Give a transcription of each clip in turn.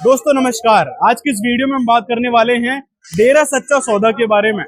दोस्तों नमस्कार। आज की इस वीडियो में हम बात करने वाले हैं डेरा सच्चा सौदा के बारे में।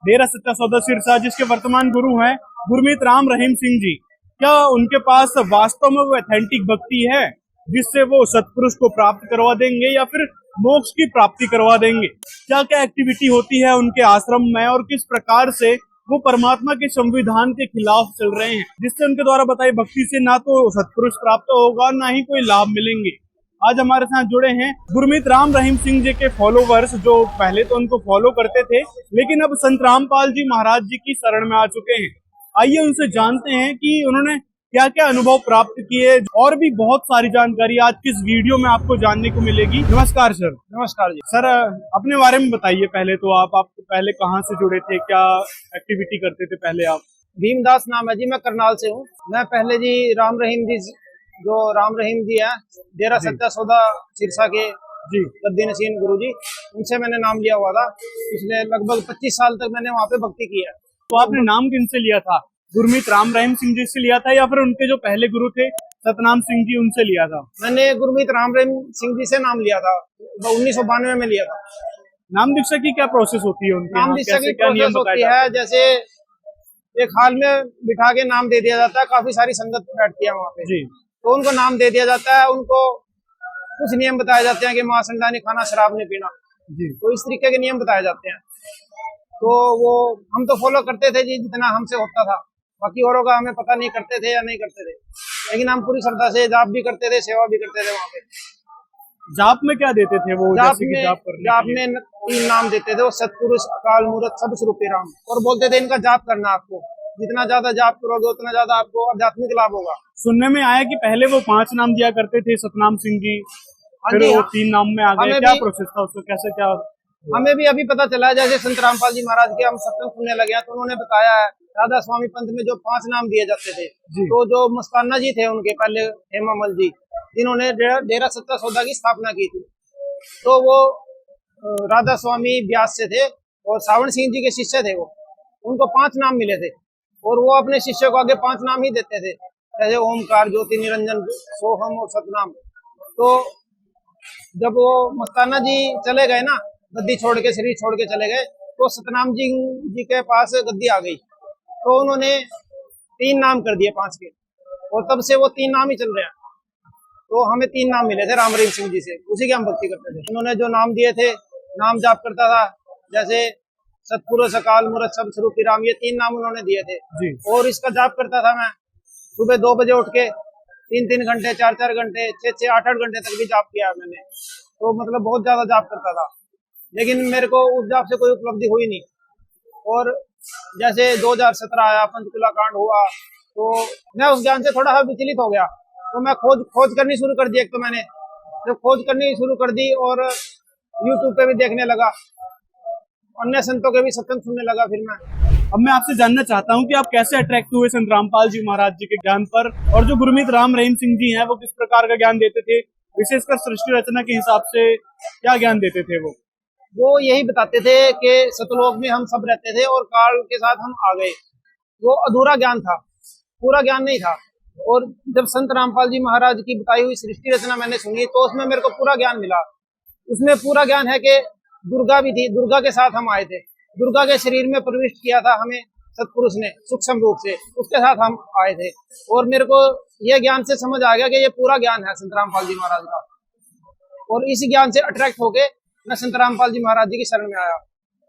डेरा सच्चा सौदा सिरसा, जिसके वर्तमान गुरु हैं गुरमीत राम रहीम सिंह जी। क्या उनके पास वास्तव में वो ऑथेंटिक भक्ति है जिससे वो सतपुरुष को प्राप्त करवा देंगे या फिर मोक्ष की प्राप्ति करवा देंगे? क्या क्या एक्टिविटी होती है उनके आश्रम में और किस प्रकार से वो परमात्मा के संविधान के खिलाफ चल रहे हैं, जिससे उनके द्वारा बताई भक्ति से ना तो सतपुरुष प्राप्त होगा ना ही कोई लाभ मिलेंगे। आज हमारे साथ जुड़े हैं गुरमीत राम रहीम सिंह जी के फॉलोवर्स, जो पहले तो उनको फॉलो करते थे लेकिन अब संत रामपाल जी महाराज जी की शरण में आ चुके हैं। आइए उनसे जानते हैं कि उन्होंने क्या क्या अनुभव प्राप्त किए और भी बहुत सारी जानकारी आज की इस वीडियो में आपको जानने को मिलेगी। नमस्कार सर। नमस्कार जी। सर, अपने बारे में बताइए पहले तो। आप पहले कहाँ से जुड़े थे, क्या एक्टिविटी करते थे पहले आप? भीमदास नाम है जी, मैं करनाल से हूँ। मैं पहले जी राम रहीम जी, जो राम रहीम जी है डेरा सच्चा सौदा सिरसा के जी गद्दी नसीन गुरु जी, उनसे मैंने नाम लिया हुआ था। पिछले लगभग 25 साल तक मैंने वहाँ पे भक्ति की है। तो आपने नाम किनसे लिया था? गुरमीत राम रहीम सिंह जी से लिया था या फिर उनके जो पहले गुरु थे सतनाम सिंह जी उनसे लिया था? मैंने गुरमीत राम रहीम सिंह जी से नाम लिया था, 1992 में लिया था। नाम दीक्षा की क्या प्रोसेस होती है उनके? नाम दीक्षा की क्या नियम प्रोसेस होती बताए है, जैसे एक हाल में बिठा के नाम दे दिया जाता है। काफी सारी संगत बैठती है वहाँ पे जी तो उनको नाम दे दिया जाता है। उनको कुछ नियम बताए जाते हैं कि मांस अंडा नहीं खाना, शराब नहीं पीना। जी तो इस तरीके के नियम बताए जाते हैं। तो वो हम तो फॉलो करते थे जी, जितना हमसे होता था। बाकी औरों का हमें पता नहीं, करते थे या नहीं करते थे, लेकिन हम पूरी श्रद्धा से जाप भी करते थे, सेवा भी करते थे वहाँ पे। जाप में क्या देते थे वो? जाप जैसे कि में जाप करने जाप के लिए? में 3 नाम देते थे वो, सतपुरुष, अकाल मूर्त, सब स्वरूपी राम। और बोलते थे इनका जाप करना आपको, जितना ज्यादा जाप करोगे उतना ज्यादा आपको आध्यात्मिक लाभ होगा। सुनने में आया कि पहले वो 5 नाम दिया करते थे सतनाम सिंह जी, हाँ फिर जी, वो हाँ। 3 नाम में आ गए। हमें क्या भी प्रोसेस था उसका, कैसे क्या? हमें भी अभी पता चला है, जैसे संत रामपाल जी महाराज के हम सत्संग सुनने लगे हैं तो उन्होंने बताया है राधा स्वामी पंथ में जो 5 नाम दिए जाते थे। तो जो मस्ताना जी थे उनके पहले, हेमामल जी, जिन्होंने डेरा सच्चा सौदा की स्थापना की थी, तो वो राधा स्वामी व्यास से थे और सावण सिंह जी के शिष्य थे। वो उनको 5 नाम मिले थे और वो अपने शिष्य को आगे 5 नाम ही देते थे, जैसे ओमकार, ज्योति निरंजन, सोहम और सतनाम। तो जब वो मस्ताना जी चले गए ना, गद्दी छोड़ के, शरीर छोड़ के चले गए, तो सतनाम जी के पास गद्दी आ गई। तो उन्होंने 3 नाम कर दिए 5 के, और तब से वो 3 नाम ही चल रहे हैं। तो हमें 3 नाम मिले थे राम रहीम सिंह जी से, उसी की हम भक्ति करते थे। उन्होंने जो नाम दिए थे, नाम जाप करता था, जैसे सतपुरुष, अकाल मूर्त, सब स्वरूपी राम, ये 3 नाम उन्होंने दिए थे। जी और इसका जाप करता था मैं सुबह 2 बजे उठ के, 3-3 घंटे, 4-4 घंटे, 6-6, 8-8 घंटे तक भी जाप किया मैंने। तो मतलब बहुत ज्यादा जाप करता था, लेकिन मेरे को उस जाप से कोई उपलब्धि हुई नहीं। और जैसे 2017 आया, पंचकुला कांड हुआ, तो मैं उस ज्ञान से थोड़ा सा विचलित हो गया। तो मैं खोज करनी शुरू कर दी। एक तो मैंने जब खोज करनी शुरू कर दी और यूट्यूब पे भी देखने लगा, अन्य संतों के भी सत्संग सुनने लगा। फिर अब मैं आपसे जानना चाहता हूँ कि आप कैसे अट्रैक्ट हुए संत रामपाल जी महाराज जी के ज्ञान पर, और जो गुरमीत राम रहीम सिंह जी हैं वो किस प्रकार का ज्ञान देते थे, विशेषकर सृष्टि रचना के हिसाब से क्या ज्ञान देते थे वो यही बताते थे कि सतलोक में हम सब रहते थे और काल के साथ हम आ गए। वो अधूरा ज्ञान था, पूरा ज्ञान नहीं था। और जब संत रामपाल जी महाराज की बताई हुई सृष्टि रचना मैंने सुनी, तो उसमें मेरे को पूरा ज्ञान मिला। उसमें पूरा ज्ञान है कि दुर्गा भी थी, दुर्गा के साथ हम आए थे, दुर्गा के शरीर में प्रविष्ट किया था हमें सतपुरुष ने सूक्ष्म रूप से, उसके साथ हम आए थे। और मेरे को यह ज्ञान से समझ आ गया कि ये पूरा ज्ञान है संत रामपाल जी महाराज का। और इस ज्ञान से अट्रैक्ट होके मैं संत रामपाल जी महाराज जी की शरण में आया।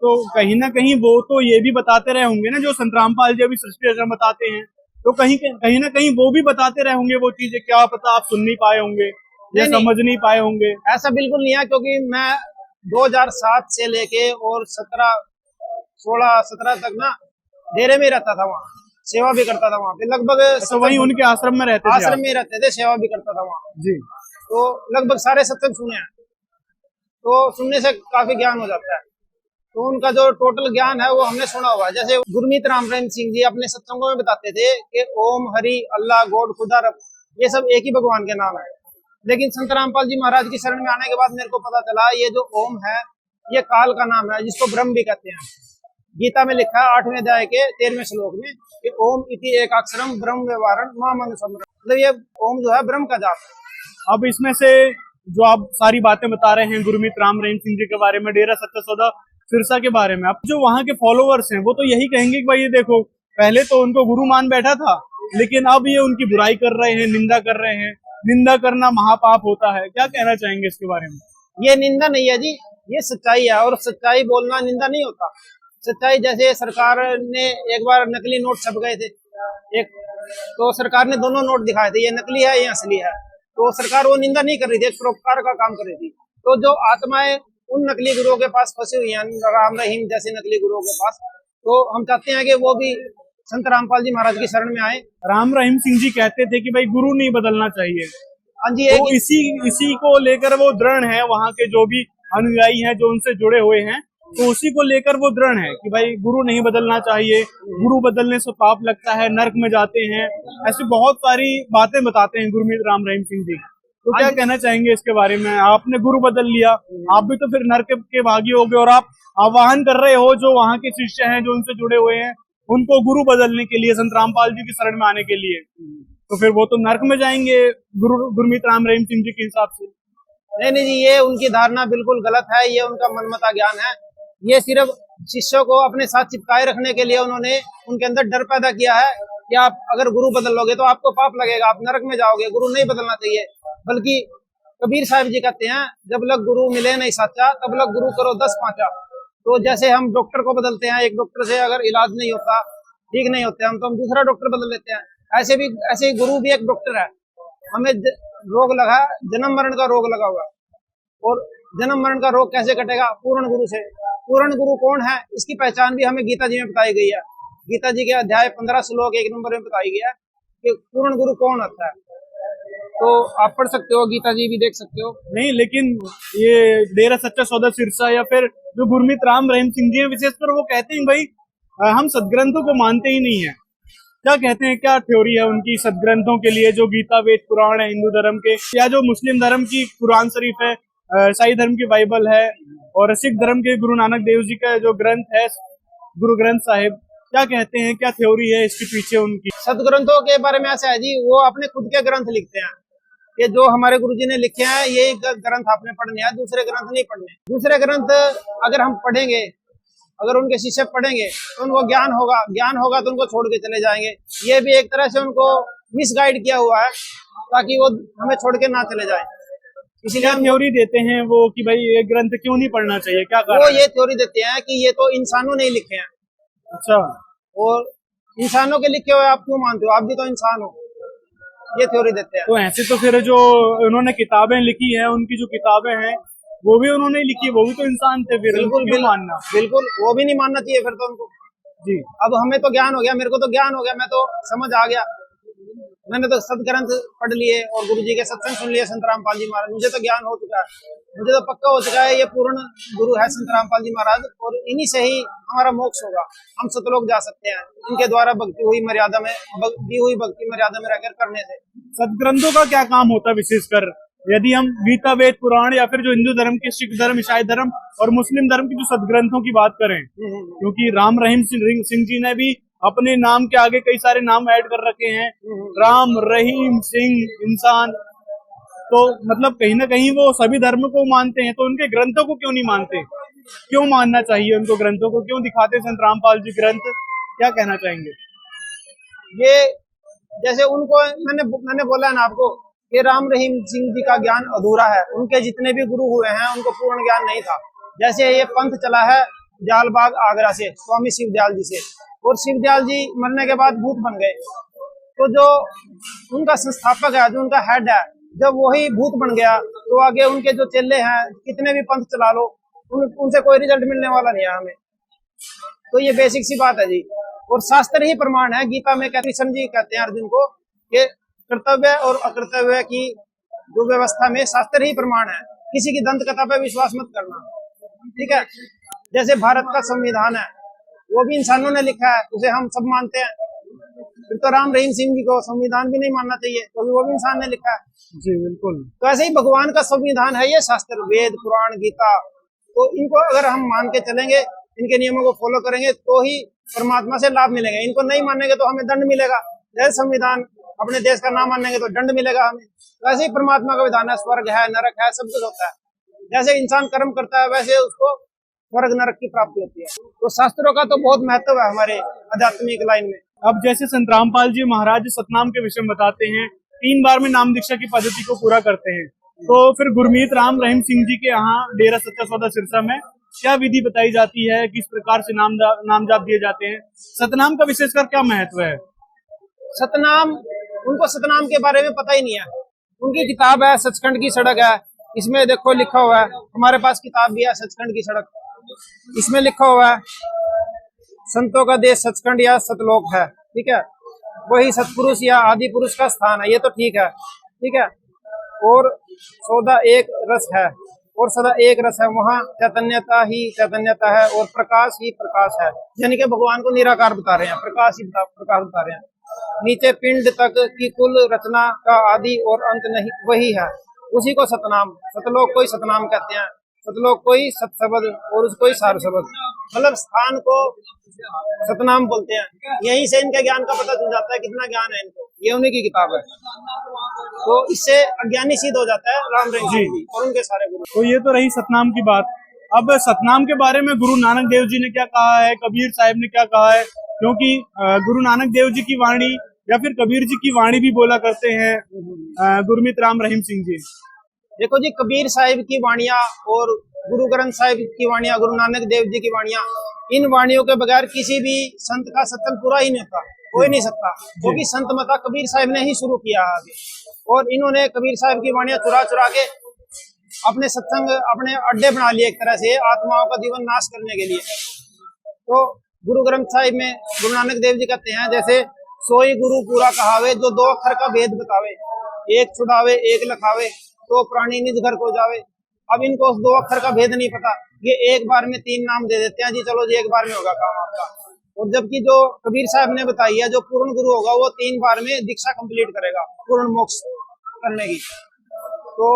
तो कहीं ना कहीं वो तो ये भी बताते रहे होंगे ना, जो संत रामपाल जी अभी सृष्टि रचना बताते हैं, तो कहीं ना कहीं वो भी बताते रहे होंगे वो चीजें। क्या पता आप सुन नहीं पाए होंगे या समझ नहीं पाए होंगे। ऐसा बिल्कुल नहीं है, क्योंकि मैं 2007 से लेके और 16-17 तक ना डेरे में रहता था, वहाँ सेवा भी करता था वहाँ पे। लगभग तो वहीं उनके आश्रम में रहते थे? आश्रम में रहते थे, सेवा भी करता था वहाँ जी। तो लगभग सारे सत्संग सुने हैं। तो सुनने से काफी ज्ञान हो जाता है। तो उनका जो टोटल ज्ञान है वो हमने सुना हुआ है। जैसे गुरमीत राम रहीम सिंह जी अपने सत्संगों में बताते थे कि ओम, हरि, अल्लाह, गॉड, खुदा, रब, ये सब एक ही भगवान के नाम है। लेकिन संत रामपाल जी महाराज की शरण में आने के बाद मेरे को पता चला ये जो ओम है ये काल का नाम है, जिसको ब्रह्म भी कहते हैं। गीता में लिखा है 8वें अध्याय के 13वें श्लोक में कि ओम इति एक अक्षरम ब्रह्म व्यवहारण मां मनु समरम। मतलब ये ओम जो है ब्रह्म का जाप है। अब इसमें से जो आप सारी बातें बता रहे हैं गुरमीत राम रहीम सिंह जी के बारे में, डेरा सच्चा सौदा सिरसा के बारे में, अब जो वहाँ के फॉलोअर्स हैं वो तो यही कहेंगे कि भाई ये देखो, पहले तो उनको गुरु मान बैठा था, लेकिन अब ये उनकी बुराई कर रहे हैं, निंदा कर रहे हैं। निंदा करना महापाप होता है, क्या कहना चाहेंगे इसके बारे में? ये निंदा नहीं है जी, ये सच्चाई है, और सच्चाई बोलना निंदा नहीं होता। सच्चाई, जैसे सरकार ने एक बार नकली नोट छप गए थे, एक तो सरकार ने दोनों नोट दिखाए थे, ये नकली है ये असली है, तो सरकार वो निंदा नहीं कर रही थी, एक परोपकार का काम कर रही थी। तो जो आत्माएं उन नकली गुरुओं के पास फंसी हुई हैं, राम रहीम जैसे नकली गुरुओं के पास, तो हम चाहते हैं कि वो भी संत रामपाल जी महाराज की शरण में आए। राम रहीम सिंह जी कहते थे कि भाई गुरु नहीं बदलना चाहिए, हाँ जी, तो इसी को लेकर वो दृढ़ है, वहाँ के जो भी अनुयायी हैं जो उनसे जुड़े हुए हैं, तो उसी को लेकर वो दृढ़ है कि भाई गुरु नहीं बदलना चाहिए, गुरु बदलने से पाप लगता है, नर्क में जाते हैं, ऐसी बहुत सारी बातें बताते हैं गुरमीत राम रहीम सिंह जी। तो क्या कहना चाहेंगे इसके बारे में? आपने गुरु बदल लिया, आप भी तो फिर नर्क के भागी हो गए, और आप आह्वान कर रहे हो जो वहाँ के शिष्य हैं जो उनसे जुड़े हुए हैं उनको गुरु बदलने के लिए, संत रामपाल जी की शरण में आने के लिए, तो फिर वो तो नर्क में जाएंगे गुरमीत राम रहीम सिंह जी के हिसाब से। नहीं जी, ये उनकी धारणा बिल्कुल गलत है, ये उनका मनमता ज्ञान है। ये सिर्फ शिष्यों को अपने साथ चिपकाए रखने के लिए उन्होंने उनके अंदर डर पैदा किया है कि आप अगर गुरु बदल लोगे तो आपको पाप लगेगा, आप नरक में जाओगे, गुरु नहीं बदलना चाहिए। बल्कि कबीर साहब जी कहते हैं, जब लग गुरु मिले नहीं साचा, तब लग गुरु करो 10 पांचा। तो जैसे हम डॉक्टर को बदलते हैं, एक डॉक्टर से अगर इलाज नहीं होता, ठीक नहीं होते हम, तो हम दूसरा डॉक्टर बदल लेते हैं। ऐसे ही गुरु भी एक डॉक्टर है। हमें रोग लगा, जन्म मरण का रोग लगा हुआ, और जन्म मरण का रोग कैसे कटेगा? पूर्ण गुरु से। पूर्ण गुरु कौन है, इसकी पहचान भी हमें गीता जी में बताई गई है। गीता जी के अध्याय 15 श्लोक 1 नंबर में बताई गई है कि पूर्ण गुरु कौन होता है। तो आप पढ़ सकते हो, गीता जी भी देख सकते हो। नहीं, लेकिन ये डेरा सच्चा सौदा सिरसा या फिर जो गुरमीत राम रहीम सिंह जी है, विशेषकर वो कहते हैं भाई हम सदग्रंथों को मानते ही नहीं है। क्या कहते हैं, क्या थ्योरी है उनकी सदग्रंथों के लिए, जो गीता वेद पुराण है हिंदू धर्म के, या जो मुस्लिम धर्म की कुरान शरीफ है, ईसाई धर्म की बाइबल है, और सिख धर्म के गुरु नानक देव जी का जो ग्रंथ है गुरु ग्रंथ साहिब, क्या कहते हैं, क्या थ्योरी है इसके पीछे उनकी? सदग्रंथों के बारे में ऐसा है जी, वो अपने खुद के ग्रंथ लिखते हैं, ये जो हमारे गुरुजी ने लिखे हैं ये ग्रंथ आपने पढ़ने हैं, दूसरे ग्रंथ नहीं पढ़ने। दूसरे ग्रंथ अगर हम पढ़ेंगे, अगर उनके शिष्य पढ़ेंगे तो उनको ज्ञान होगा तो उनको छोड़ के चले जाएंगे। ये भी एक तरह से उनको मिसगाइड किया हुआ है ताकि वो हमें छोड़ के ना चले जाए। इसीलिए थ्योरी देते हैं वो कि भाई ये ग्रंथ क्यों नहीं पढ़ना चाहिए, क्या कारण? वो ये थ्योरी देते हैं कि ये तो इंसानों ने लिखे हैं। अच्छा, और इंसानों के लिखे हुए आप क्यों मानते हो, आप भी तो इंसान हो, ये थ्योरी देते हैं। तो ऐसे तो फिर जो उन्होंने किताबें लिखी है, उनकी जो किताबें हैं वो भी उन्होंने लिखी, वो भी तो इंसान थे, फिर क्यों मानना? बिल्कुल, वो भी नहीं मानना चाहिए फिर तो उनको जी। अब हमें तो ज्ञान हो गया, मेरे को तो ज्ञान हो गया, मैं तो समझ आ गया, मैंने तो सदग्रंथ पढ़ लिए और गुरुजी के सत्संग सुन लिए, संत रामपाल जी महाराज, मुझे तो ज्ञान हो चुका है, मुझे तो पक्का हो चुका है ये पूर्ण गुरु है संत रामपाल जी महाराज, और इन्हीं से ही हमारा मोक्ष होगा, हम सतलोक जा सकते हैं इनके द्वारा दी हुई मर्यादा में रहकर करने से। सदग्रंथों का क्या काम होता है विशेषकर, यदि हम गीता वेद पुराण या फिर जो हिंदू धर्म के, सिख धर्म, ईसाई धर्म और मुस्लिम धर्म की जो सदग्रंथों की बात करें, क्योंकि राम रहीम सिंह जी ने भी अपने नाम के आगे कई सारे नाम ऐड कर रखे हैं, राम रहीम सिंह इंसान, तो मतलब कहीं ना कहीं वो सभी धर्म को मानते हैं, तो उनके ग्रंथों को क्यों नहीं मानते? क्यों मानना चाहिए उनको? ग्रंथों को क्यों दिखाते संत रामपाल जी ग्रंथ? क्या कहना चाहेंगे? ये जैसे उनको मैंने बोला ना आपको कि राम रहीम सिंह जी का ज्ञान अधूरा है, उनके जितने भी गुरु हुए हैं उनको पूर्ण ज्ञान नहीं था। जैसे ये पंथ चला है जालबाग आगरा से स्वामी शिवदयाल जी से, और शिवदयाल जी मरने के बाद भूत बन गए, तो जो उनका संस्थापक है, जो उनका हेड है, जब वही भूत बन गया तो आगे उनके जो चेले हैं कितने भी पंथ चला लो उनसे कोई रिजल्ट मिलने वाला नहीं है हमें। तो ये बेसिक सी बात है जी, और शास्त्र ही प्रमाण है। गीता में कृष्ण जी कहते हैं अर्जुन को कि कर्तव्य और अकर्तव्य की जो व्यवस्था में शास्त्र ही प्रमाण है, किसी की दंत कथा पे विश्वास मत करना, ठीक है। जैसे भारत का संविधान है वो भी इंसानों ने लिखा है, उसे हम सब मानते हैं, फिर तो राम रहीम सिंह जी को संविधान भी नहीं मानना चाहिए क्योंकि वो भी इंसान ने लिखा है। जी बिल्कुल। तो ऐसे ही भगवान का संविधान है ये शास्त्र, वेद पुराण गीता, तो इनको अगर हम मान के चलेंगे, इनके नियमों को फॉलो करेंगे तो ही परमात्मा से लाभ मिलेगा। इनको नहीं मानेंगे तो हमें दंड मिलेगा, जैसे संविधान अपने देश का ना मानेंगे तो दंड मिलेगा हमें। वैसे ही परमात्मा का विधान है, स्वर्ग है, नरक है, सब कुछ होता है। जैसे इंसान कर्म करता है वैसे उसको स्वर्ग नरक की प्राप्ति होती है। तो शास्त्रों का तो बहुत महत्व है हमारे आध्यात्मिक लाइन में। अब जैसे संत रामपाल जी महाराज सतनाम के विषय में बताते हैं, 3 बार में नाम दीक्षा की पद्धति को पूरा करते हैं, तो फिर गुरमीत राम रहीम सिंह जी के यहाँ डेरा सच्चा सौदा सिरसा में क्या विधि बताई जाती है, किस प्रकार से नाम जाप दिए जाते हैं, सतनाम का विशेषकर क्या महत्व है? सतनाम, उनको सतनाम के बारे में पता ही नहीं है। उनकी किताब है सचखंड की सड़क है, इसमें देखो लिखा हुआ है, हमारे पास किताब भी है सचखंड की सड़क, इसमें लिखा हुआ है संतों का देश सचखंड या सतलोक है, ठीक है, वही सतपुरुष या आदि पुरुष का स्थान है, ये तो ठीक है, ठीक है। और सौदा एक रस है और सदा एक रस है, वहाँ चैतन्यता ही चैतन्यता है और प्रकाश ही प्रकाश है, यानी कि भगवान को निराकार बता रहे हैं, प्रकाश ही प्रकाश बता रहे हैं। नीचे पिंड तक की कुल रचना का आदि और अंत नहीं वही है, उसी को सतनाम, सतलोक कोई सतनाम कहते हैं, सतलोक कोई सतशब्द और उसको ही सार शब्द, मतलब स्थान को सतनाम बोलते हैं। यहीं से इनके ज्ञान का पता चल जाता है कितना ज्ञान है इनको, ये उन्हीं की किताब है। तो इससे अज्ञानी सिद्ध हो जाता है राम रहीम जी और उनके सारे गुरु। तो ये तो रही सतनाम की बात। अब सतनाम के बारे में गुरु नानक देव जी ने क्या कहा है, कबीर साहब ने क्या कहा है, क्योंकि गुरु नानक देव जी की वाणी या फिर कबीर जी की वाणी भी बोला करते हैं गुरमीत राम रहीम सिंह जी। देखो जी, कबीर साहिब की वाणियां और गुरु ग्रंथ साहिब की वाणियां, गुरु नानक देव जी की वाणियां, इन वाणियों के बगैर किसी भी संत का सत्संग पूरा ही नहीं होता, हो ही नहीं सकता, क्योंकि संत मता कबीर साहिब ने ही शुरू किया आगे, और इन्होंने कबीर साहिब की वाणियां चुरा चुरा के अपने सत्संग, अपने अड्डे बना लिए एक तरह से आत्माओं का जीवन नाश करने के लिए। तो गुरु ग्रंथ साहिब में गुरु नानक देव जी कहते हैं, जैसे सोई गुरु पूरा कहावे, जो 2 अक्षर का भेद बतावे, एक छुड़ावे एक लखावे, तो प्राणी निज घर को जावे। अब इनको उस 2 अक्षर का भेद नहीं पता, ये एक बार में 3 नाम दे देते हैं जी, चलो जी एक बार में होगा काम आपका। और जबकि जो कबीर साहब ने बताई है, जो पूर्ण गुरु होगा वो 3 बार में दीक्षा कंप्लीट करेगा पूर्ण मोक्ष करने की। तो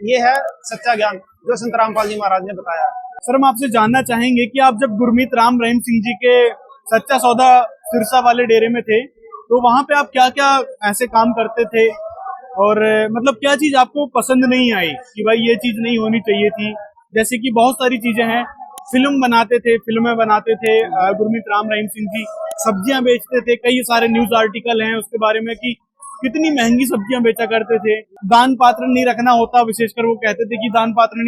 ये है सच्चा ज्ञान जो संत रामपाल जी महाराज ने बताया। सर, हम आपसे जानना चाहेंगे कि आप जब गुरमीत राम रहीम सिंह जी के सच्चा सौदा सिरसा वाले डेरे में थे, तो वहां पे आप क्या क्या ऐसे काम करते थे, और मतलब क्या चीज आपको पसंद नहीं आई कि भाई ये चीज नहीं होनी चाहिए थी? जैसे कि बहुत सारी चीजें हैं, फिल्में बनाते थे गुरमीत राम रहीम सिंह जी, सब्जियां बेचते थे, कई सारे न्यूज आर्टिकल हैं उसके बारे में कि कितनी महंगी सब्जियां बेचा करते थे, दान पात्र नहीं रखना होता, विशेषकर वो कहते थे कि दान पात्र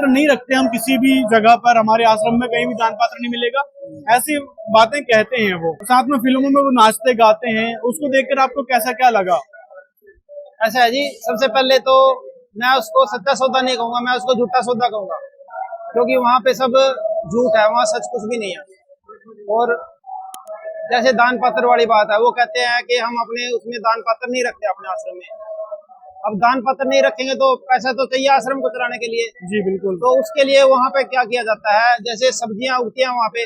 नहीं रखते हम किसी भी जगह पर, हमारे आश्रम में कहीं भी दान पात्र नहीं मिलेगा, ऐसी बातें कहते हैं वो। साथ में फिल्मों में वो नाचते गाते हैं, उसको देखकर आपको कैसा क्या लगा? ऐसा है जी, सबसे पहले तो मैं उसको सच्चा सौदा नहीं कहूंगा, मैं उसको झूठा सौदा कहूंगा, क्योंकि वहां पे सब झूठ है, वहां सच कुछ भी नहीं है। और जैसे दान पात्र वाली बात है, वो कहते हैं कि हम अपने उसमें दान पात्र नहीं रखते अपने आश्रम में। अब दान पात्र नहीं रखेंगे तो पैसा तो चाहिए आश्रम को चलाने के लिए। जी बिल्कुल। तो उसके लिए वहां पे क्या किया जाता है, जैसे सब्जियां उगती हैं वहां पे,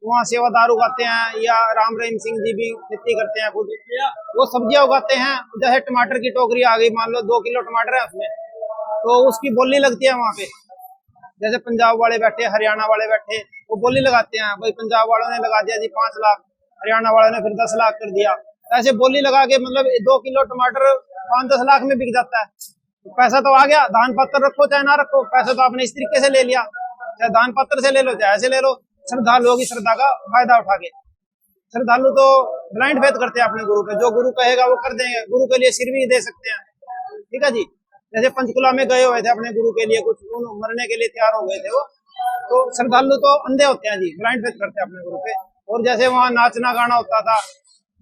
वहाँ सेवादार उगाते हैं या राम रहीम सिंह जी भी खेती करते हैं खुद, वो सब्जियां उगाते हैं। जैसे टमाटर की टोकरी आ गई, मान लो 2 किलो टमाटर है उसमें, तो उसकी बोली लगती है वहां पे। जैसे पंजाब वाले बैठे, हरियाणा वाले बैठे, वो बोली लगाते हैं, भाई पंजाब वालों ने लगा दिया जी 5 लाख, हरियाणा वालों ने फिर 10 लाख कर दिया, ऐसे बोली लगा के मतलब 2 किलो टमाटर 5-10 लाख में बिक जाता है। पैसा तो आ गया, दान पत्र रखो चाहे ना रखो, पैसा तो आपने इस तरीके से ले लिया, चाहे दान पत्र से ले लो चाहे ऐसे ले लो। श्रद्धालुओं की श्रद्धा का फायदा उठा के, श्रद्धालु तो ब्लाइंड फेथ करते हैं अपने गुरु पे, जो गुरु कहेगा वो कर देंगे, गुरु के लिए सिर भी दे सकते हैं, ठीक है जी। जैसे पंचकुला में गए हुए थे अपने गुरु के लिए, कुछ मरने के लिए तैयार हो गए थे वो, तो श्रद्धालु तो अंधे होते हैं जी, ब्लाइंड फेथ करते हैं अपने गुरु पे। और जैसे वहाँ नाचना गाना होता था,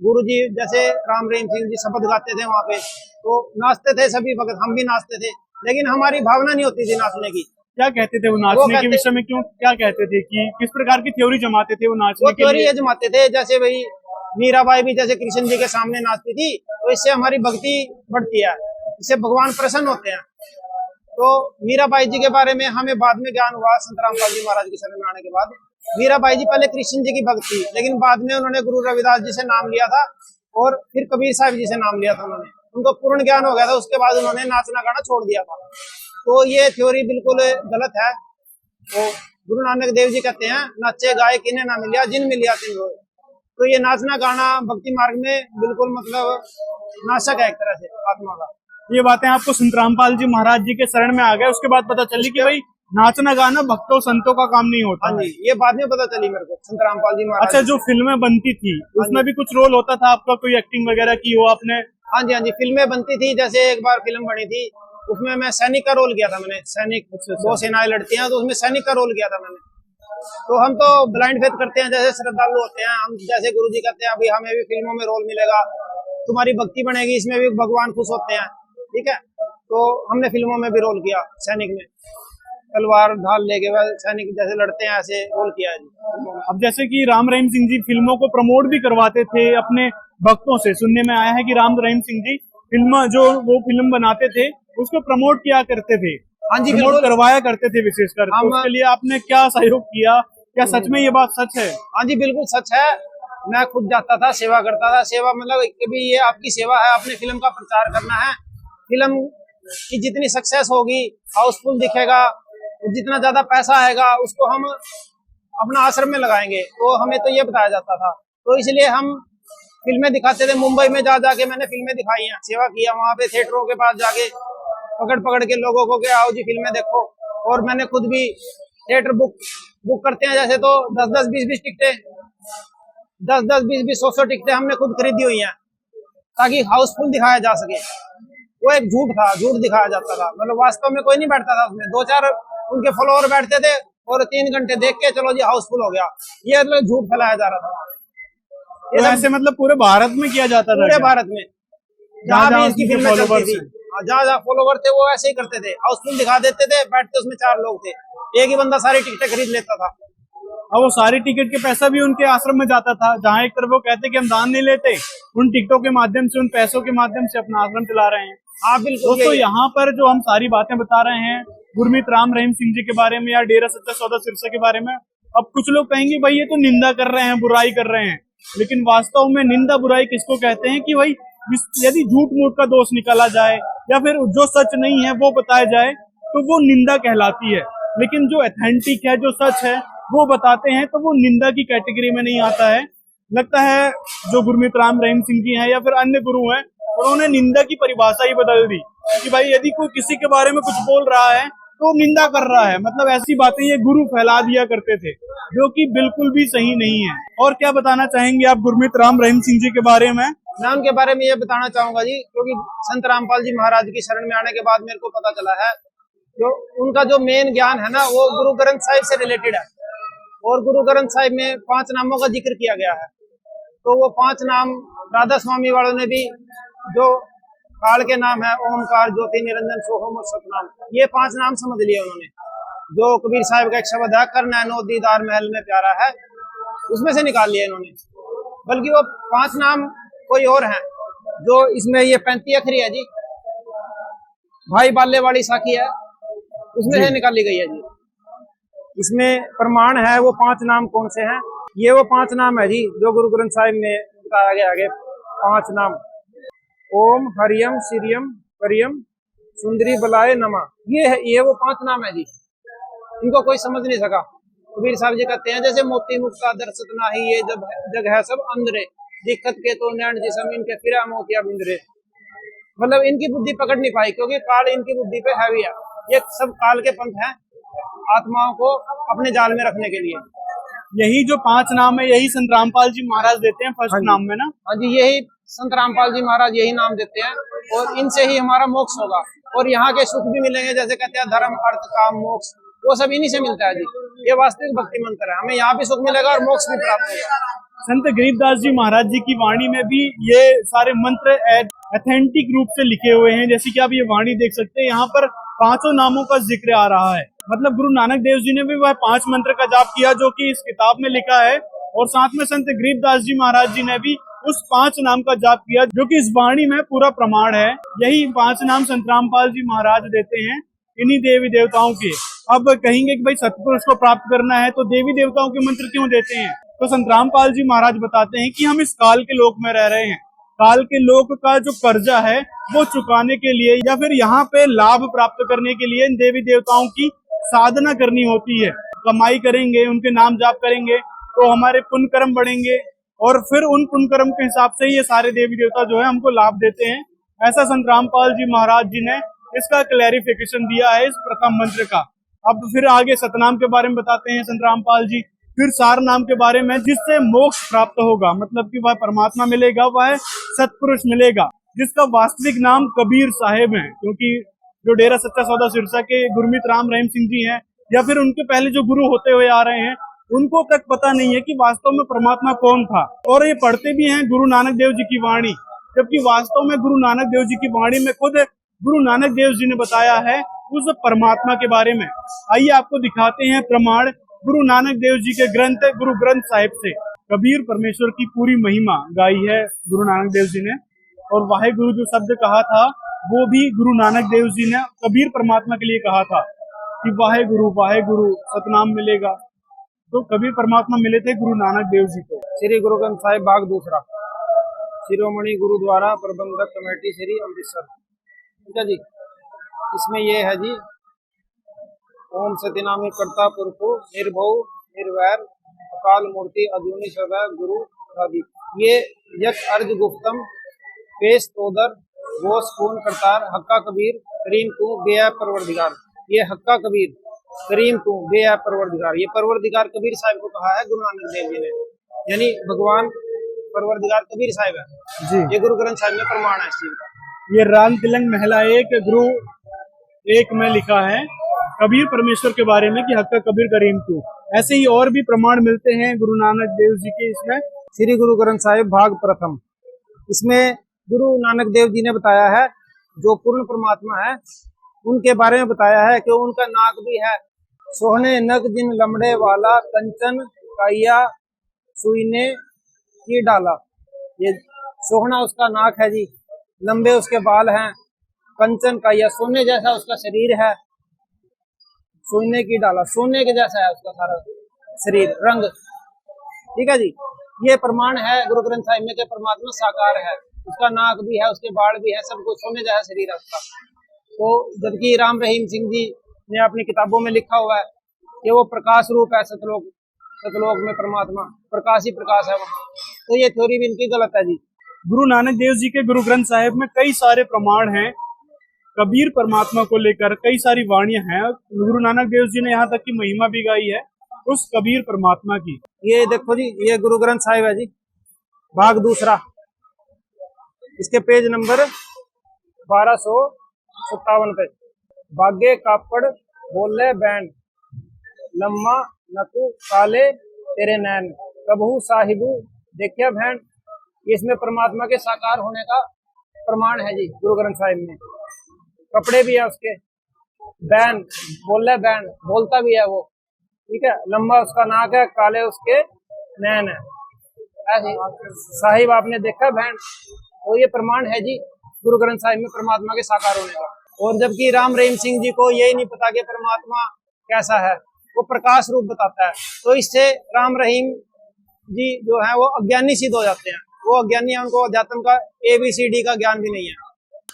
गुरु जी जैसे राम रहीम सिंह जी शब्द गाते थे वहां पे, तो नाचते थे सभी वक्त, हम भी नाचते थे, लेकिन हमारी भावना नहीं होती थी नाचने की। क्या कहते थे वो नाचने के विषय में, क्यों क्या कहते थे कि किस प्रकार की थ्योरी जमाते थे वो नाचने के लिए? थ्योरी ये जमाते थे, जैसे भाई मीराबाई भी जैसे कृष्ण जी के सामने नाचती थी, तो इससे हमारी भक्ति बढ़ती है, इससे भगवान प्रसन्न होते हैं। तो मीराबाई जी के बारे में हमें बाद में ज्ञान हुआ, संत रामपाल जी महाराज की शरण में आने के बाद। मीराबाई जी पहले कृष्ण जी की भक्त थी, लेकिन बाद में उन्होंने गुरु रविदास जी से नाम लिया था और फिर कबीर साहब जी से नाम लिया था उन्होंने, उनको पूर्ण ज्ञान हो गया था, उसके बाद उन्होंने नाचना गाना छोड़ दिया था। तो ये थ्योरी बिल्कुल गलत है। तो गुरु नानक देव जी कहते हैं, नाचे गाए किन्हें ना मिलिया, जिन मिलिया तिन रोए। तो ये नाचना गाना भक्ति मार्ग में बिल्कुल मतलब नाशक है एक तरह से आत्मा का। ये बातें आपको संत रामपाल जी महाराज जी के शरण में आ गए, उसके बाद पता चली कि भाई नाचना गाना भक्तों संतों का काम नहीं होता। हाँ जी, ये बाद में पता चली मेरे को संत रामपाल जी महाराज। अच्छा, जो फिल्में बनती थी उसमें भी कुछ रोल होता था आपका, कोई एक्टिंग वगैरह की हो आपने? हाँ जी, हाँ जी, फिल्में बनती थी। जैसे एक बार फिल्म बनी थी, उसमें मैं सैनिक का रोल किया था। मैंने सैनिक, दो सेनाएं लड़ती हैं तो उसमें सैनिक का रोल किया था मैंने। तो हम तो ब्लाइंड फेथ करते हैं, जैसे श्रद्धालु होते हैं हम, जैसे गुरुजी कहते हैं अभी हमें भी फिल्मों में रोल मिलेगा, तुम्हारी भक्ति बनेगी, इसमें भी भगवान खुश होते हैं, ठीक है। तो हमने फिल्मों में भी रोल किया, सैनिक में तलवार ढाल लेके सैनिक जैसे लड़ते हैं ऐसे रोल किया है जी। अब जैसे कि राम रहीम सिंह जी फिल्मों को प्रमोट भी करवाते थे अपने भक्तों से, सुनने में आया है कि राम रहीम सिंह जी फिल्म जो वो फिल्म बनाते थे उसको प्रमोट किया करते थे, हाँ जी, प्रमोट करवाया करते थे विशेषकर। तो उसके लिए आपने क्या सहयोग किया, क्या सच में ये बात सच है? हाँ जी, बिल्कुल सच है। मैं खुद जाता था, सेवा करता था। सेवा मतलब कभी ये आपकी सेवा है, अपने फिल्म का प्रचार करना है। फिल्म की जितनी सक्सेस होगी, हाउसफुल दिखेगा, जितना ज्यादा पैसा आएगा उसको हम अपना आश्रम में लगाएंगे। तो हमें तो ये बताया जाता था, तो इसलिए हम फिल्में दिखाते थे। मुंबई में जा जाके मैंने फिल्में दिखाई हैं, सेवा किया वहां पे, थिएटरों के पास जाके पकड़ पकड़ के लोगों को कि आओ जी फिल्में देखो। और मैंने खुद भी थिएटर बुक करते हैं जैसे, तो 10-10, 20-20 टिकटें, 10-10, 20-20, 100-100 टिकटें हमने खुद खरीदी हुई हैं ताकि हाउसफुल दिखाया जा सके। वो एक झूठ था, झूठ दिखाया जाता था, मतलब वास्तव में कोई नहीं बैठता था उसमें। 2-4 उनके फॉलोअर बैठते थे और 3 घंटे देख के चलो जी हाउसफुल हो गया, ये मतलब झूठ फैलाया जा रहा था। तो ऐसे मतलब पूरे भारत में किया जाता था? पूरे भारत में जहाँ भी इसकी फिल्में चलती थी, जहाँ जहाँ फॉलोवर थे वो ऐसे ही करते थे, हाउसफुल दिखा देते थे, बैठते उसमें 4 लोग थे, एक ही बंदा सारी टिकटें खरीद लेता था। और वो सारी टिकट के पैसा भी उनके आश्रम में जाता था, जहाँ एक तरफ वो कहते कि हम दान नहीं लेते, उन टिकटों के माध्यम से, उन पैसों के माध्यम से अपना आश्रम चला रहे हैं। हाँ बिल्कुल। दोस्तों, यहाँ पर जो हम सारी बातें बता रहे हैं गुरमीत राम रहीम सिंह जी के बारे में या डेरा सच्चा सौदा सिरसा के बारे में, अब कुछ लोग कहेंगे भाई ये तो निंदा कर रहे हैं, बुराई कर रहे हैं, लेकिन वास्तव में निंदा बुराई किसको कहते हैं कि भाई यदि झूठ मूठ का दोष निकाला जाए या फिर जो सच नहीं है वो बताया जाए तो वो निंदा कहलाती है। लेकिन जो ऑथेंटिक है, जो सच है वो बताते हैं तो वो निंदा की कैटेगरी में नहीं आता है। लगता है जो गुरमीत राम रहीम सिंह जी हैं या फिर अन्य गुरु हैं, उन्होंने निंदा की परिभाषा ही बदल दी कि भाई यदि कोई किसी के बारे में कुछ बोल रहा है तो निंदा कर रहा है, मतलब ऐसी बातें ये गुरु फैला दिया करते थे जो कि बिल्कुल भी सही नहीं है। और क्या बताना चाहेंगे आप गुरमीत राम रहीम सिंह जी के बारे में? मैं उनके बारे में ये बताना चाहूंगा जी, क्योंकि संत रामपाल जी महाराज की शरण में आने के बाद मेरे को पता चला है जो उनका जो मेन ज्ञान है ना वो गुरु ग्रंथ साहिब से रिलेटेड है। और गुरु ग्रंथ साहिब में 5 नामों का जिक्र किया गया है। तो वो 5 नाम राधा स्वामी वालों ने भी, जो काल के नाम है ओमकार, ज्योति, निरंजन, सोहम और सतनाम, ये 5 नाम समझ लिए उन्होंने। जो कबीर साहिब का एक शब्द है, कर नैनो दीदार महल में प्यारा है, उसमें से निकाल लिया इन्होंने। बल्कि वो 5 नाम कोई और हैं जो इसमें, ये 35 अखरी है जी, भाई बाले वाली साखी है, उसमें से निकाली गई है जी। इसमें प्रमाण है वो 5 नाम कौन से हैं। ये वो 5 नाम है जी जो गुरु ग्रंथ साहिब में बताया गया। आगे 5 नाम, ओम, हरियम, सिरियम, परियम, सुंदरी, बलाय, नमा, ये वो 5 नाम है जी। इनको कोई समझ नहीं सका। कबीर साहब जी कहते हैं जैसे मोती मुक्ता दर्शत नाही, ये जब जग है सब अंधरे, दिक्कत के तो नैन जिसम इनके फिरा मोतिया बिंदरे। मतलब इनकी बुद्धि पकड़ नहीं पाई, क्योंकि काल इनकी बुद्धि पे हैवी है। ये सब काल के पंथ हैं आत्माओं को अपने जाल में रखने के लिए। यही जो 5 नाम है यही संत रामपाल जी महाराज देते हैं फर्स्ट नाम में ना? हाँ जी, यही संत रामपाल जी महाराज यही नाम देते हैं, और इनसे ही हमारा मोक्ष होगा और यहाँ के सुख भी मिलेंगे। जैसे कहते हैं धर्म, अर्थ, काम, मोक्ष, वो सब इन्हीं से मिलता है जी। ये वास्तविक भक्ति मंत्र है, हमें यहाँ भी सुख मिलेगा और मोक्ष भी प्राप्त होगा। संत गरीबदास जी महाराज जी की वाणी में भी ये सारे मंत्र ऑथेंटिक रूप से लिखे हुए हैं। जैसे कि आप ये वाणी देख सकते हैं, यहाँ पर 5 नामों का जिक्र आ रहा है। मतलब गुरु नानक देव जी ने भी वह 5 मंत्र का जाप किया जो कि इस किताब में लिखा है, और साथ में संत गरीबदास जी महाराज जी ने भी उस 5 नाम का जाप किया जो कि इस वाणी में पूरा प्रमाण है। यही 5 नाम संत रामपाल जी महाराज देते हैं इन्हीं देवी देवताओं के। अब कहेंगे कि भाई सतपुरुष को प्राप्त करना है तो देवी देवताओं के मंत्र क्यों देते हैं? तो संत रामपाल जी महाराज बताते हैं कि हम इस काल के लोक में रह रहे हैं, काल के लोक का जो कर्जा है वो चुकाने के लिए या फिर यहाँ पे लाभ प्राप्त करने के लिए देवी देवताओं की साधना करनी होती है। कमाई करेंगे, उनके नाम जाप करेंगे तो हमारे पुण्य कर्म बढ़ेंगे और फिर उन पुण्य कर्म के हिसाब से ही ये सारे देवी देवता जो है हमको लाभ देते हैं। ऐसा संत रामपाल जी महाराज जी ने इसका क्लैरिफिकेशन दिया है इस प्रथम मंत्र का। अब फिर आगे सतनाम के बारे में बताते हैं संत रामपाल जी, फिर सार नाम के बारे में, जिससे मोक्ष प्राप्त होगा, मतलब कि वह परमात्मा मिलेगा, वह सतपुरुष मिलेगा, जिसका वास्तविक नाम कबीर साहेब है। क्योंकि जो डेरा सच्चा सौदा सिरसा के गुरमीत राम रहीम सिंह जी हैं, या फिर उनके पहले जो गुरु होते हुए आ रहे हैं, उनको तक पता नहीं है कि वास्तव में परमात्मा कौन था। और ये पढ़ते भी हैं गुरु नानक देव जी की वाणी, जबकि वास्तव में गुरु नानक देव जी की वाणी में खुद गुरु नानक देव जी ने बताया है उस परमात्मा के बारे में। आइए आपको दिखाते हैं प्रमाण गुरु नानक देव जी के ग्रंथ गुरु ग्रंथ साहिब से। कबीर परमेश्वर की पूरी महिमा गाई है गुरु नानक देव जी ने, और वाहे गुरु जो शब्द कहा था वो भी गुरु नानक देव जी ने कबीर परमात्मा के लिए कहा था कि वाहे गुरु सतनाम मिलेगा। तो कबीर परमात्मा मिले थे गुरु नानक देव जी को। श्री गुरु ग्रंथ साहिब भाग दूसरा, शिरोमणि गुरुद्वारा प्रबंधक कमेटी श्री अमृतसर। ठीक है जी, इसमें ये है जी, ओम सत्यनामी कर्ता पुरखो निर्भव निर्वैर अकाल मूर्ति अजूनी सवै गुरु आदि। ये यक अर्ज गुप्तम पेश तोदर गोस कून करतार हक्का कबीर करीम तू बेया परवरदिगार। ये हक्का कबीर करीम तू बेया परवरदिगार, ये परवरदिगार कबीर साहिब को कहा है गुरु नानक देव जी ने, यानी भगवान परवरदिगार कबीर साहिब है जी। ये गुरु ग्रंथ साहिब में प्रमाण है इस चीज का। ये राम तिलंग महिला 1 गुरु 1 में लिखा है कबीर परमेश्वर के बारे में कि हक्का कबीर करीम तू। ऐसे ही और भी प्रमाण मिलते हैं गुरु नानक देव जी के इसमें। श्री गुरु ग्रंथ साहिब भाग प्रथम, इसमें गुरु नानक देव जी ने बताया है जो पूर्ण परमात्मा है उनके बारे में बताया है कि उनका नाक भी है सोहने नग जिन लमड़े वाला कंचन काइया सुईने की डाला। ये सोहना उसका नाक है जी, लंबे उसके बाल हैं, कंचन काइया सोने जैसा उसका शरीर है, सोने की डाला सोने के जैसा है उसका सारा शरीर रंग। ठीक है जी, ये प्रमाण है गुरु ग्रंथ साहिब में कि परमात्मा साकार है, उसका नाक भी है, उसके बाल भी है, सब कुछ सोने जैसा शरीर है उसका। तो जबकि राम रहीम सिंह जी ने अपनी किताबों में लिखा हुआ है कि वो प्रकाश रूप है, सतलोक में परमात्मा प्रकाश ही प्रकाश है वहाँ, तो ये थ्योरी भी इनकी गलत है जी। गुरु नानक देव जी के गुरु ग्रंथ साहिब में कई सारे प्रमाण हैं कबीर परमात्मा को लेकर, कई सारी वाणियां हैं। गुरु नानक देव जी ने यहाँ तक की महिमा भी गाई है उस कबीर परमात्मा की। ये देखो जी, ये गुरु ग्रंथ साहिब है जी, भाग दूसरा, इसके पेज नंबर 1257 पे। बागे कापड़ बोले बैंड लम्मा नकु काले तेरे नैन कबहू साहिबू देखिया भैन। इसमें परमात्मा के साकार होने का प्रमाण है जी गुरु ग्रंथ साहिब में। कपड़े भी है उसके, बैन बोले बैन बोलता भी है वो, ठीक है, लंबा उसका नाक है, काले उसके नैन है, ऐसे साहिब आपने देखा बहन। तो ये प्रमाण है जी गुरु ग्रंथ साहिब में परमात्मा के साकार होने का। और जबकि राम रहीम सिंह जी को यही नहीं पता कि परमात्मा कैसा है, वो प्रकाश रूप बताता है, तो इससे राम रहीम जी जो है वो अज्ञानी सिद्ध हो जाते हैं। वो अज्ञानी है, उनको अध्यात्म का ABCD का ज्ञान भी नहीं है।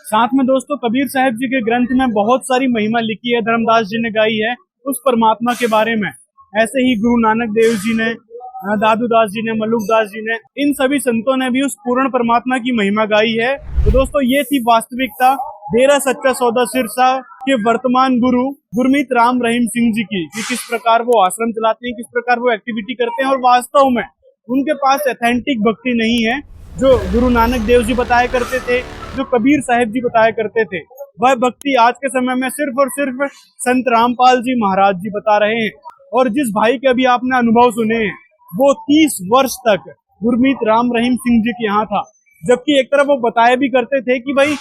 साथ में दोस्तों कबीर साहिब जी के ग्रंथ में बहुत सारी महिमा लिखी है, धर्मदास जी ने गाई है उस परमात्मा के बारे में। ऐसे ही गुरु नानक देव जी ने, दादू दास जी ने, मल्लुक दास जी ने, इन सभी संतों ने भी उस पूर्ण परमात्मा की महिमा गाई है। तो दोस्तों ये थी वास्तविकता डेरा सच्चा सौदा सिरसा के वर्तमान गुरु गुरमीत राम रहीम सिंह जी की, कि किस प्रकार वो आश्रम चलाते हैं, किस प्रकार वो एक्टिविटी करते हैं, और वास्तव में उनके पास ऑथेंटिक भक्ति नहीं है जो गुरु नानक देव जी बताया करते थे, जो कबीर साहिब जी बताया करते थे। वह भक्ति आज के समय में सिर्फ और सिर्फ संत रामपाल जी महाराज जी बता रहे हैं। और जिस भाई के अभी आपने अनुभव सुने हैं वो 30 वर्ष तक गुरमीत राम रहीम सिंह जी के यहाँ था, जबकि एक तरफ वो बताया भी करते थे कि भाई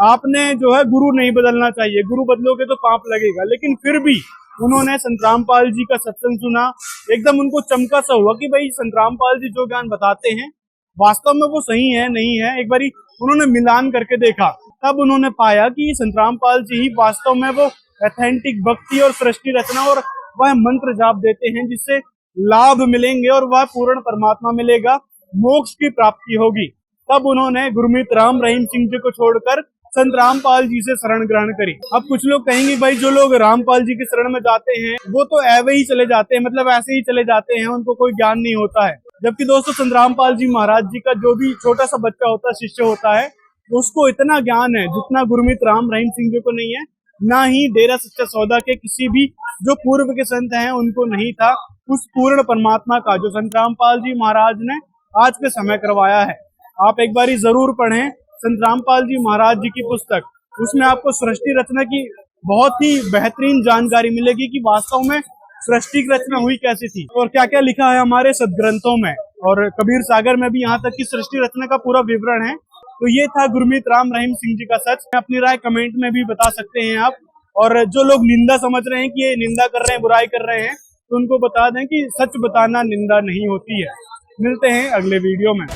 आपने जो है गुरु नहीं बदलना चाहिए, गुरु बदलोगे तो पाप लगेगा, लेकिन फिर भी उन्होंने संत रामपाल जी का सत्संग सुना, एकदम उनको चमका सा हुआ कि भाई संत रामपाल जी जो ज्ञान बताते हैं वास्तव में वो सही है नहीं है। एक बारी उन्होंने मिलान करके देखा, तब उन्होंने पाया कि संत रामपाल जी ही वास्तव में वो ऑथेंटिक भक्ति और सृष्टि रचना और वह मंत्र जाप देते हैं जिससे लाभ मिलेंगे और वह पूर्ण परमात्मा मिलेगा, मोक्ष की प्राप्ति होगी। तब उन्होंने गुरमीत राम रहीम सिंह जी को छोड़कर संत रामपाल जी से शरण ग्रहण करी। अब कुछ लोग कहेंगे भाई जो लोग रामपाल जी की शरण में जाते हैं वो तो ऐवे ही चले जाते हैं, मतलब ऐसे ही चले जाते हैं, उनको कोई ज्ञान नहीं होता है। जबकि दोस्तों संत रामपाल जी महाराज जी का जो भी छोटा सा बच्चा होता है, शिष्य होता है, उसको इतना ज्ञान है जितना गुरमीत राम रहीम सिंह जी को नहीं है, ना ही डेरा सच्चा सौदा के किसी भी जो पूर्व के संत हैं उनको नहीं था उस पूर्ण परमात्मा का जो संत रामपाल जी महाराज ने आज के समय करवाया है। आप एक बारी जरूर पढ़ें संत रामपाल जी महाराज जी की पुस्तक, उसमें आपको सृष्टि रचना की बहुत ही बेहतरीन जानकारी मिलेगी कि वास्तव में सृष्टि की रचना हुई कैसी थी और क्या क्या लिखा है हमारे सदग्रंथों में, और कबीर सागर में भी यहाँ तक कि सृष्टि रचना का पूरा विवरण है। तो ये था गुरमीत राम रहीम सिंह जी का सच। अपनी राय कमेंट में भी बता सकते हैं आप, और जो लोग निंदा समझ रहे हैं कि ये निंदा कर रहे हैं, बुराई कर रहे हैं, तो उनको बता दें कि सच बताना निंदा नहीं होती है। मिलते हैं अगले वीडियो में।